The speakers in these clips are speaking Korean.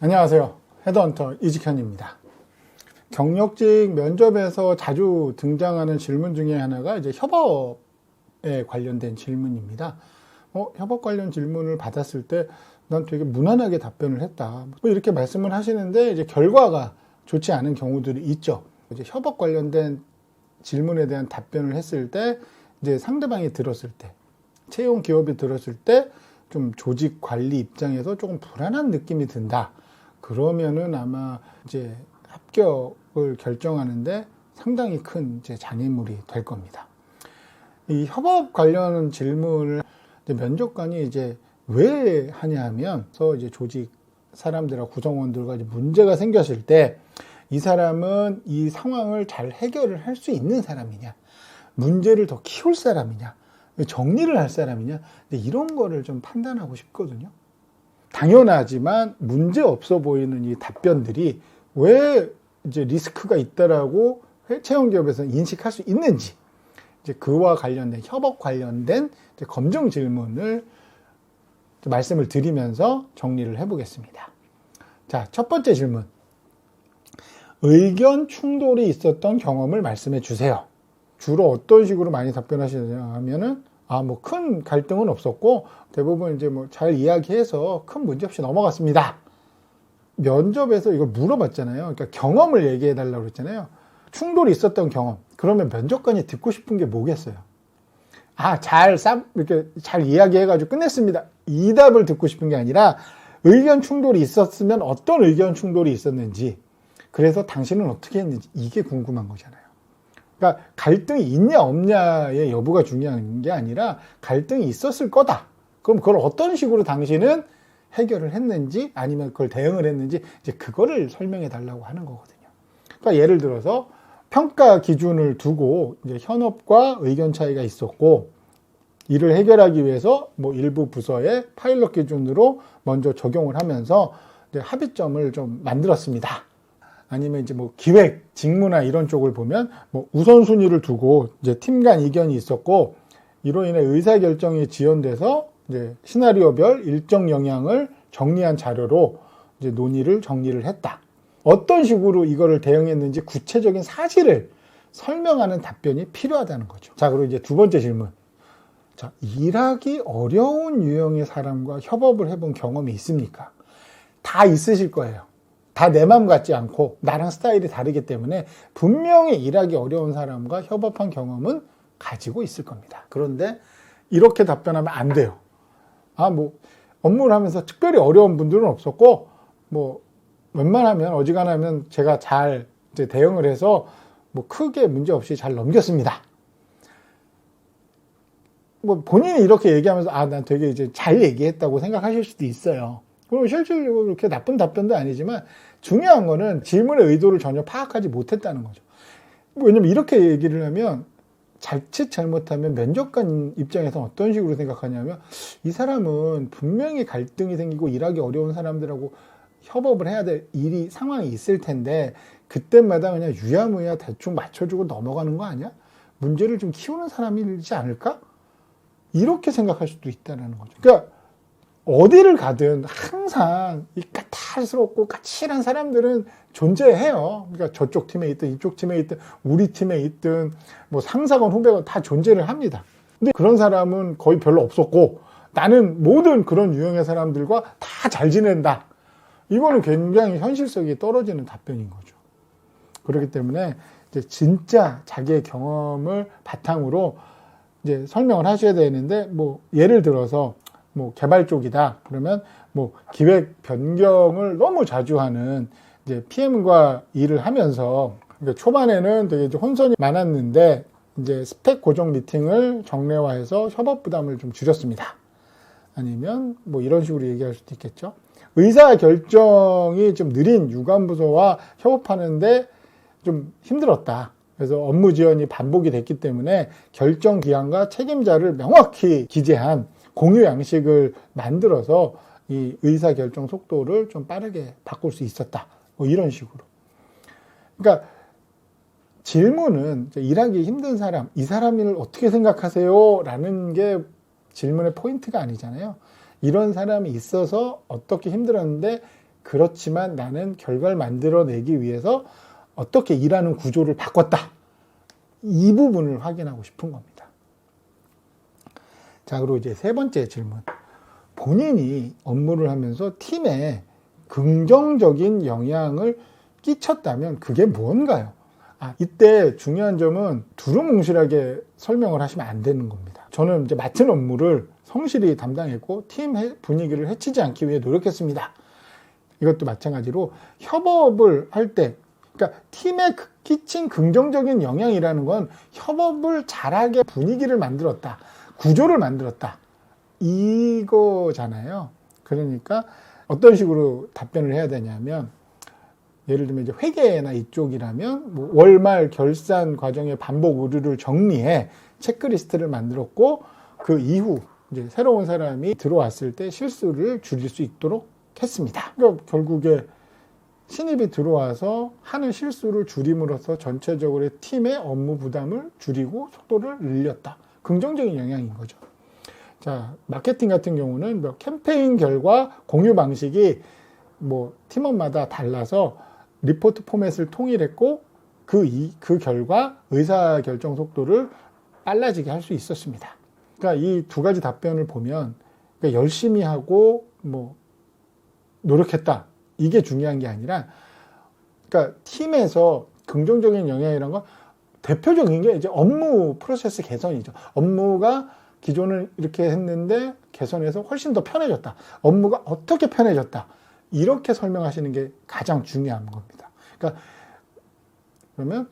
안녕하세요. 헤드헌터 이직현입니다. 경력직 면접에서 자주 등장하는 질문 중에 하나가 이제 협업에 관련된 질문입니다. 협업 관련 질문을 받았을 때 난 되게 무난하게 답변을 했다. 이렇게 말씀을 하시는데 이제 결과가 좋지 않은 경우들이 있죠. 이제 협업 관련된 질문에 대한 답변을 했을 때 이제 상대방이 들었을 때, 채용 기업이 들었을 때 좀 조직 관리 입장에서 조금 불안한 느낌이 든다. 그러면은 아마 이제 합격을 결정하는데 상당히 큰 이제 장애물이 될 겁니다. 이 협업 관련 질문을 면접관이 이제 왜 하냐 하면, 이제 조직 사람들과 구성원들과 이제 문제가 생겼을 때 이 사람은 이 상황을 잘 해결을 할 수 있는 사람이냐, 문제를 더 키울 사람이냐, 정리를 할 사람이냐, 이런 거를 좀 판단하고 싶거든요. 당연하지만 문제 없어 보이는 이 답변들이 왜 이제 리스크가 있다라고 채용 기업에서 인식할 수 있는지, 이제 그와 관련된 협업 관련된 검증 질문을 말씀을 드리면서 정리를 해보겠습니다. 자, 첫 번째 질문. 의견 충돌이 있었던 경험을 말씀해 주세요. 주로 어떤 식으로 많이 답변하시느냐 하면은, 뭐 큰 갈등은 없었고 대부분 이제 뭐 잘 이야기해서 큰 문제 없이 넘어갔습니다. 면접에서 이걸 물어봤잖아요. 그러니까 경험을 얘기해 달라고 그랬잖아요. 충돌이 있었던 경험. 그러면 면접관이 듣고 싶은 게 뭐겠어요? 이렇게 잘 이야기해가지고 끝냈습니다. 이 답을 듣고 싶은 게 아니라 의견 충돌이 있었으면 어떤 의견 충돌이 있었는지, 그래서 당신은 어떻게 했는지, 이게 궁금한 거잖아요. 그러니까 갈등이 있냐 없냐의 여부가 중요한 게 아니라 갈등이 있었을 거다. 그럼 그걸 어떤 식으로 당신은 해결을 했는지, 아니면 그걸 대응을 했는지, 이제 그거를 설명해 달라고 하는 거거든요. 그러니까 예를 들어서 평가 기준을 두고 이제 현업과 의견 차이가 있었고, 이를 해결하기 위해서 뭐 일부 부서의 파일럿 기준으로 먼저 적용을 하면서 이제 합의점을 좀 만들었습니다. 아니면 이제 뭐 기획, 직무나 이런 쪽을 보면 뭐 우선순위를 두고 이제 팀 간 이견이 있었고, 이로 인해 의사결정이 지연돼서 이제 시나리오별 일정 영향을 정리한 자료로 이제 논의를 정리를 했다. 어떤 식으로 이거를 대응했는지 구체적인 사실을 설명하는 답변이 필요하다는 거죠. 자, 그리고 이제 두 번째 질문. 자, 일하기 어려운 유형의 사람과 협업을 해본 경험이 있습니까? 다 있으실 거예요. 다 내 맘 같지 않고 나랑 스타일이 다르기 때문에 분명히 일하기 어려운 사람과 협업한 경험은 가지고 있을 겁니다. 그런데 이렇게 답변하면 안 돼요. 뭐 업무를 하면서 특별히 어려운 분들은 없었고, 뭐 웬만하면 어지간하면 제가 잘 이제 대응을 해서 뭐 크게 문제 없이 잘 넘겼습니다. 뭐 본인이 이렇게 얘기하면서 난 되게 이제 잘 얘기했다고 생각하실 수도 있어요. 그리고 실질적으로 그렇게 나쁜 답변도 아니지만, 중요한 거는 질문의 의도를 전혀 파악하지 못했다는 거죠. 왜냐면 이렇게 얘기를 하면 자칫 잘못하면 면접관 입장에서 어떤 식으로 생각하냐면, 이 사람은 분명히 갈등이 생기고 일하기 어려운 사람들하고 협업을 해야 될 상황이 있을 텐데 그때마다 그냥 유야무야 대충 맞춰주고 넘어가는 거 아니야? 문제를 좀 키우는 사람이지 않을까? 이렇게 생각할 수도 있다는 거죠. 그러니까 어디를 가든 항상 이 까탈스럽고 까칠한 사람들은 존재해요. 그러니까 저쪽 팀에 있든 이쪽 팀에 있든 우리 팀에 있든 뭐 상사건 후배건 다 존재를 합니다. 근데 그런 사람은 거의 별로 없었고, 나는 모든 그런 유형의 사람들과 다 잘 지낸다. 이거는 굉장히 현실성이 떨어지는 답변인 거죠. 그렇기 때문에 이제 진짜 자기의 경험을 바탕으로 이제 설명을 하셔야 되는데, 뭐 예를 들어서 뭐 개발 쪽이다 그러면 뭐 기획 변경을 너무 자주 하는 이제 PM과 일을 하면서, 그러니까 초반에는 되게 혼선이 많았는데 이제 스펙 고정 미팅을 정례화해서 협업 부담을 좀 줄였습니다. 아니면 뭐 이런 식으로 얘기할 수도 있겠죠. 의사 결정이 좀 느린 유관부서와 협업하는데 좀 힘들었다. 그래서 업무 지연이 반복이 됐기 때문에 결정 기한과 책임자를 명확히 기재한 공유 양식을 만들어서 이 의사결정 속도를 좀 빠르게 바꿀 수 있었다. 뭐 이런 식으로. 그러니까 질문은 일하기 힘든 사람, 이 사람을 어떻게 생각하세요? 라는 게 질문의 포인트가 아니잖아요. 이런 사람이 있어서 어떻게 힘들었는데 그렇지만 나는 결과를 만들어내기 위해서 어떻게 일하는 구조를 바꿨다. 이 부분을 확인하고 싶은 겁니다. 자, 그리고 이제 세 번째 질문. 본인이 업무를 하면서 팀에 긍정적인 영향을 끼쳤다면 그게 뭔가요? 이때 중요한 점은 두루뭉실하게 설명을 하시면 안 되는 겁니다. 저는 이제 맡은 업무를 성실히 담당했고 팀 분위기를 해치지 않기 위해 노력했습니다. 이것도 마찬가지로 협업을 할 때, 그러니까 팀에 끼친 긍정적인 영향이라는 건 협업을 잘하게 분위기를 만들었다, 구조를 만들었다, 이거잖아요. 그러니까 어떤 식으로 답변을 해야 되냐면, 예를 들면 이제 회계나 이쪽이라면 뭐 월말 결산 과정의 반복 오류를 정리해 체크리스트를 만들었고, 그 이후 이제 새로운 사람이 들어왔을 때 실수를 줄일 수 있도록 했습니다. 그러니까 결국에 신입이 들어와서 하는 실수를 줄임으로써 전체적으로 팀의 업무 부담을 줄이고 속도를 늘렸다. 긍정적인 영향인 거죠. 자, 마케팅 같은 경우는 뭐 캠페인 결과 공유 방식이 뭐 팀원마다 달라서 리포트 포맷을 통일했고 그 결과 의사결정 속도를 빨라지게 할 수 있었습니다. 그러니까 이 두 가지 답변을 보면, 그러니까 열심히 하고 뭐 노력했다, 이게 중요한 게 아니라, 그러니까 팀에서 긍정적인 영향이라는 건 대표적인 게 이제 업무 프로세스 개선이죠. 업무가 기존은 이렇게 했는데 개선해서 훨씬 더 편해졌다. 업무가 어떻게 편해졌다. 이렇게 설명하시는 게 가장 중요한 겁니다. 그러니까 그러면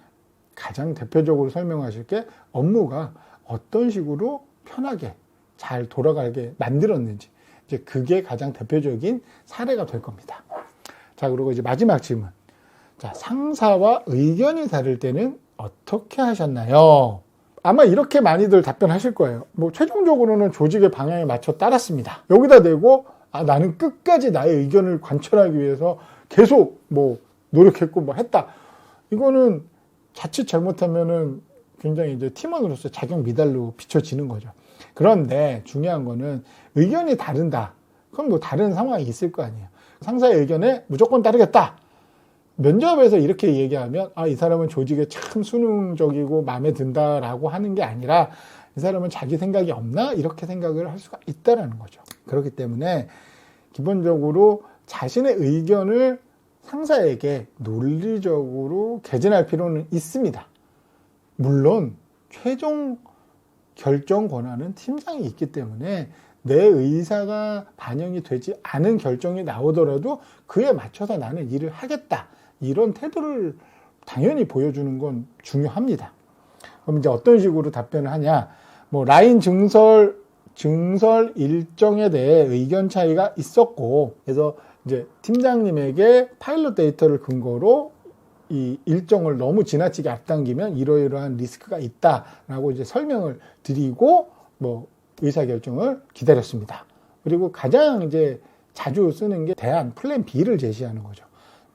가장 대표적으로 설명하실 게 업무가 어떤 식으로 편하게 잘 돌아가게 만들었는지, 이제 그게 가장 대표적인 사례가 될 겁니다. 자, 그리고 이제 마지막 질문. 자, 상사와 의견이 다를 때는 어떻게 하셨나요? 아마 이렇게 많이들 답변하실 거예요. 뭐 최종적으로는 조직의 방향에 맞춰 따랐습니다. 여기다 대고 나는 끝까지 나의 의견을 관철하기 위해서 계속 뭐 노력했고 뭐 했다. 이거는 자칫 잘못하면은 굉장히 이제 팀원으로서 자격 미달로 비춰지는 거죠. 그런데 중요한 거는 의견이 다른다. 그럼 뭐 다른 상황이 있을 거 아니에요. 상사의 의견에 무조건 따르겠다. 면접에서 이렇게 얘기하면 이 사람은 조직에 참 수능적이고 마음에 든다라고 하는 게 아니라 이 사람은 자기 생각이 없나? 이렇게 생각을 할 수가 있다라는 거죠. 그렇기 때문에 기본적으로 자신의 의견을 상사에게 논리적으로 개진할 필요는 있습니다. 물론 최종 결정 권한은 팀장이 있기 때문에 내 의사가 반영이 되지 않은 결정이 나오더라도 그에 맞춰서 나는 일을 하겠다, 이런 태도를 당연히 보여주는 건 중요합니다. 그럼 이제 어떤 식으로 답변을 하냐? 뭐 라인 증설 일정에 대해 의견 차이가 있었고, 그래서 이제 팀장님에게 파일럿 데이터를 근거로 이 일정을 너무 지나치게 앞당기면 이러이러한 리스크가 있다라고 이제 설명을 드리고 뭐 의사결정을 기다렸습니다. 그리고 가장 이제 자주 쓰는 게 대안 플랜 B를 제시하는 거죠.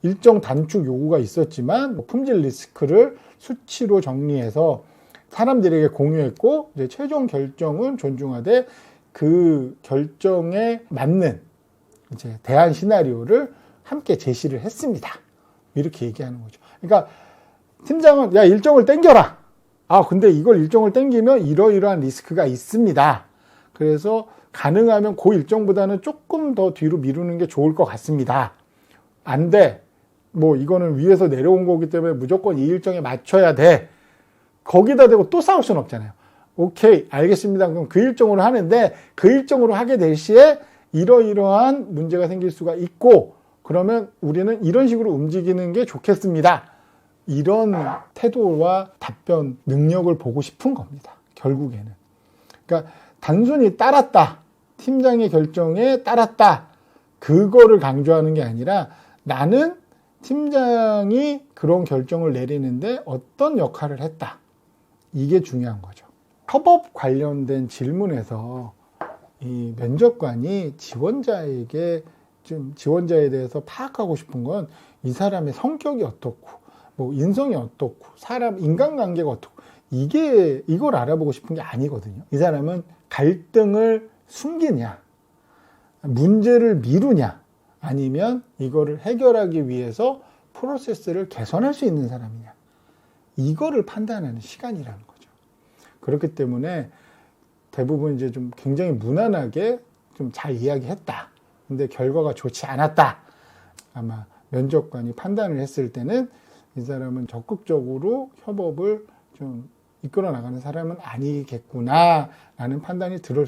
일정 단축 요구가 있었지만 품질 리스크를 수치로 정리해서 사람들에게 공유했고, 이제 최종 결정은 존중하되 그 결정에 맞는 이제 대안 시나리오를 함께 제시를 했습니다. 이렇게 얘기하는 거죠. 그러니까 팀장은 야, 일정을 땡겨라. 근데 이걸 일정을 땡기면 이러이러한 리스크가 있습니다. 그래서 가능하면 그 일정보다는 조금 더 뒤로 미루는 게 좋을 것 같습니다. 안 돼. 뭐 이거는 위에서 내려온 거기 때문에 무조건 이 일정에 맞춰야 돼. 거기다 대고 또 싸울 수는 없잖아요. 오케이, 알겠습니다. 그럼 그 일정으로 하는데 그 일정으로 하게 될 시에 이러이러한 문제가 생길 수가 있고, 그러면 우리는 이런 식으로 움직이는 게 좋겠습니다. 이런 태도와 답변 능력을 보고 싶은 겁니다. 결국에는. 그러니까 단순히 따랐다, 팀장의 결정에 따랐다, 그거를 강조하는 게 아니라 나는 팀장이 그런 결정을 내리는데 어떤 역할을 했다. 이게 중요한 거죠. 협업 관련된 질문에서 이 면접관이 지원자에 대해서 파악하고 싶은 건 이 사람의 성격이 어떻고, 뭐 인성이 어떻고, 사람 인간관계가 어떻고, 이걸 알아보고 싶은 게 아니거든요. 이 사람은 갈등을 숨기냐, 문제를 미루냐, 아니면 이거를 해결하기 위해서 프로세스를 개선할 수 있는 사람이냐. 이거를 판단하는 시간이라는 거죠. 그렇기 때문에 대부분 이제 좀 굉장히 무난하게 좀 잘 이야기했다. 근데 결과가 좋지 않았다. 아마 면접관이 판단을 했을 때는 이 사람은 적극적으로 협업을 좀 이끌어 나가는 사람은 아니겠구나 라는 판단이 들을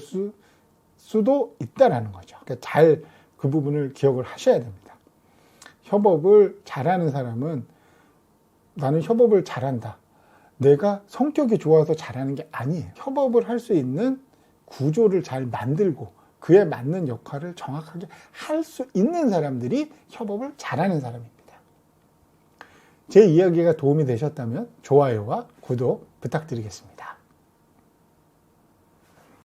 수도 있다라는 거죠. 그러니까 잘 그 부분을 기억을 하셔야 됩니다. 협업을 잘하는 사람은 나는 협업을 잘한다. 내가 성격이 좋아서 잘하는 게 아니에요. 협업을 할 수 있는 구조를 잘 만들고 그에 맞는 역할을 정확하게 할 수 있는 사람들이 협업을 잘하는 사람입니다. 제 이야기가 도움이 되셨다면 좋아요와 구독 부탁드리겠습니다.